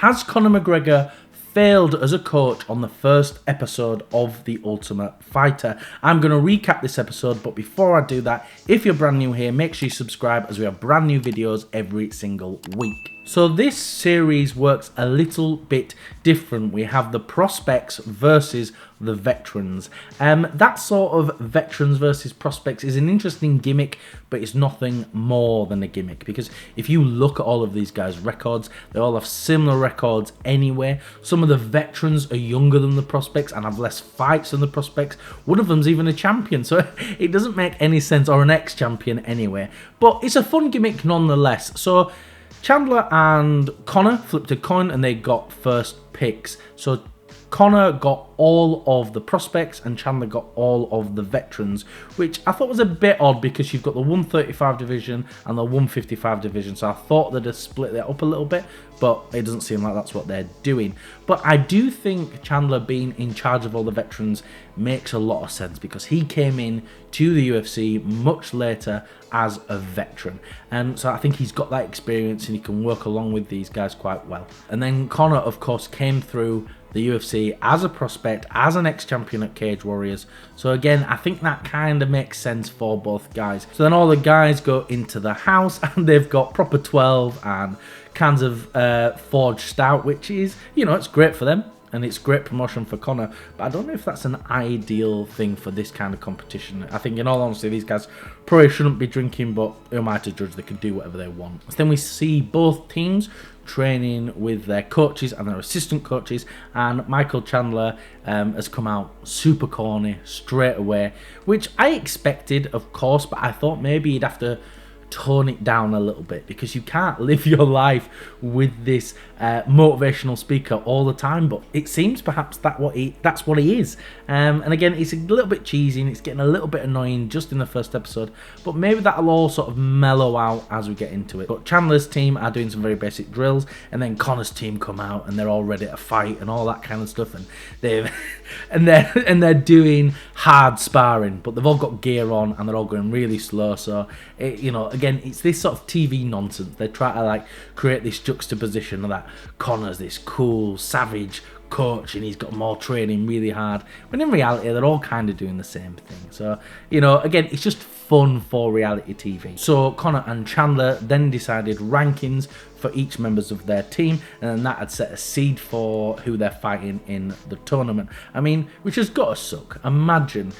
Has Conor McGregor failed as a coach on the first episode of The Ultimate Fighter? I'm going to recap this episode, but before I do that, if you're brand new here, make sure you subscribe as we have brand new videos every single week. So this series works a little bit different. We have the prospects versus the veterans. That sort of veterans versus prospects is an interesting gimmick, but it's nothing more than a gimmick, because if you look at all of these guys' records, they all have similar records anyway. Some of the veterans are younger than the prospects and have less fights than the prospects. One of them's even a champion, so it doesn't make any sense, or an ex-champion anyway. But it's a fun gimmick nonetheless. So Chandler and Conor flipped a coin and they got first picks. So Conor got all of the prospects and Chandler got all of the veterans, which I thought was a bit odd because you've got the 135 division and the 155 division. So I thought they'd have split that up a little bit, but it doesn't seem like that's what they're doing. But I do think Chandler being in charge of all the veterans makes a lot of sense, because he came in to the UFC much later as a veteran. And so I think he's got that experience and he can work along with these guys quite well. And then Conor, of course, came through the UFC as a prospect, as an ex-champion at Cage Warriors. So again, I think that kind of makes sense for both guys. So then all the guys go into the house and they've got proper 12 and cans of Forged Stout, which is, you know, it's great for them. And it's great promotion for Conor, but I don't know if that's an ideal thing for this kind of competition. I think, in all honesty, these guys probably shouldn't be drinking, but who am I to judge? They can do whatever they want. So then we see both teams training with their coaches and their assistant coaches, and Michael Chandler has come out super corny straight away, which I expected, of course, but I thought maybe he'd have to tone it down a little bit, because you can't live your life with this motivational speaker all the time. But it seems perhaps that's what he is. And again, it's a little bit cheesy and it's getting a little bit annoying just in the first episode, but maybe that'll all sort of mellow out as we get into it. But Chandler's team are doing some very basic drills, and then Conor's team come out and they're all ready to fight and all that kind of stuff, and they're doing hard sparring, but they've all got gear on and they're all going really slow. So again, it's this sort of TV nonsense. They try to like create this juxtaposition of that Conor's this cool, savage coach and he's got more training really hard, when in reality they're all kind of doing the same thing. So again, it's just fun for reality TV. So Conor and Chandler then decided rankings for each members of their team, and then that had set a seed for who they're fighting in the tournament. I mean, which has got to suck. Imagine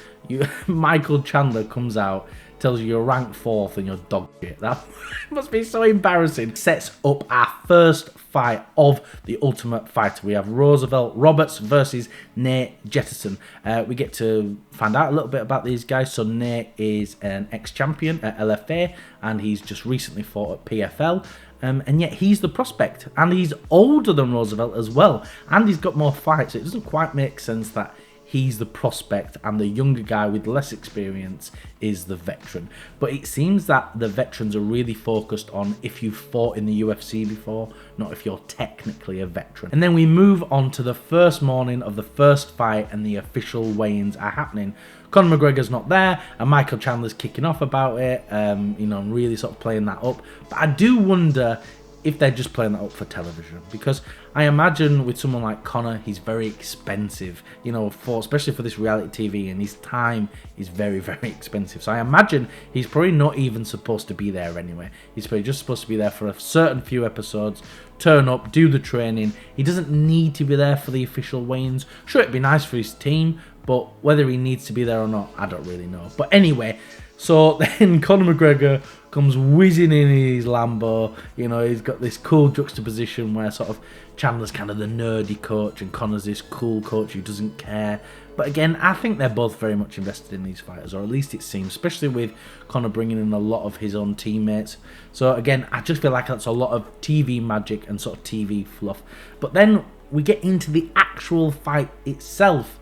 Michael Chandler comes out, tells you you're ranked 4th and you're dog shit. That must be so embarrassing. Sets up our first fight of The Ultimate Fighter. We have Roosevelt Roberts versus Nate Jettison. We get to find out a little bit about these guys. So Nate is an ex-champion at LFA and he's just recently fought at PFL. And yet he's the prospect, and he's older than Roosevelt as well, and he's got more fights. So it doesn't quite make sense that he's the prospect and the younger guy with less experience is the veteran. But it seems that the veterans are really focused on if you've fought in the UFC before, not if you're technically a veteran. And then we move on to the first morning of the first fight, and the official weigh-ins are happening. Conor McGregor's not there, and Michael Chandler's kicking off about it, really sort of playing that up. But I do wonder if they're just playing that up for television, because I imagine with someone like Conor, he's very expensive, especially for this reality TV, and his time is very, very expensive. So I imagine he's probably not even supposed to be there anyway. He's probably just supposed to be there for a certain few episodes, turn up, do the training. He doesn't need to be there for the official weigh-ins. Sure, it'd be nice for his team, but whether he needs to be there or not, I don't really know. But anyway, so then Conor McGregor comes whizzing in his Lambo. He's got this cool juxtaposition where sort of Chandler's kind of the nerdy coach and Conor's this cool coach who doesn't care. But again, I think they're both very much invested in these fighters, or at least it seems, especially with Conor bringing in a lot of his own teammates. So again, I just feel like that's a lot of TV magic and sort of TV fluff. But then we get into the actual fight itself.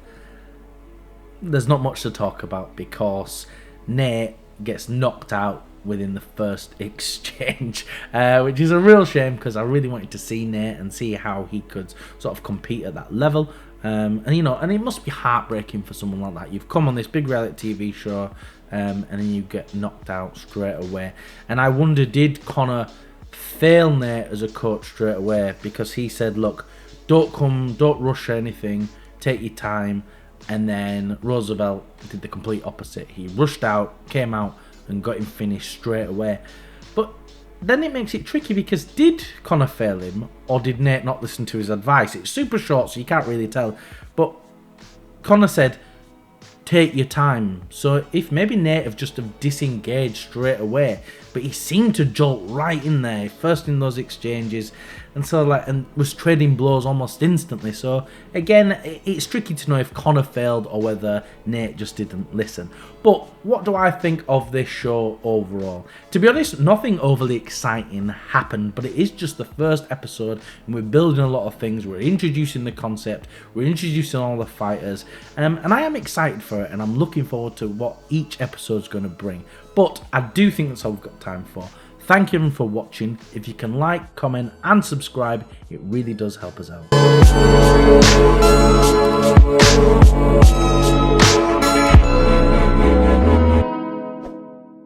There's not much to talk about, because Nate gets knocked out within the first exchange, which is a real shame, because I really wanted to see Nate and see how he could sort of compete at that level. And it must be heartbreaking for someone like that. You've come on this big reality TV show, and then you get knocked out straight away. And I wonder, did Conor fail Nate as a coach straight away, because he said, look, don't rush anything, take your time. And then Roosevelt did the complete opposite. He rushed out, came out, and got him finished straight away. But then it makes it tricky, because did Conor fail him, or did Nate not listen to his advice? It's super short, so you can't really tell. But Conor said, take your time. So if maybe Nate have just have disengaged straight away, but he seemed to jolt right in there, first in those exchanges, and so and was trading blows almost instantly. So again, it's tricky to know if Conor failed or whether Nate just didn't listen. But what do I think of this show overall? To be honest, nothing overly exciting happened, but it is just the first episode, and we're building a lot of things. We're introducing the concept, we're introducing all the fighters, and I am excited for it, and I'm looking forward to what each episode's going to bring. But I do think that's all we've got time for. Thank you for watching. If you can like, comment and subscribe, it really does help us out.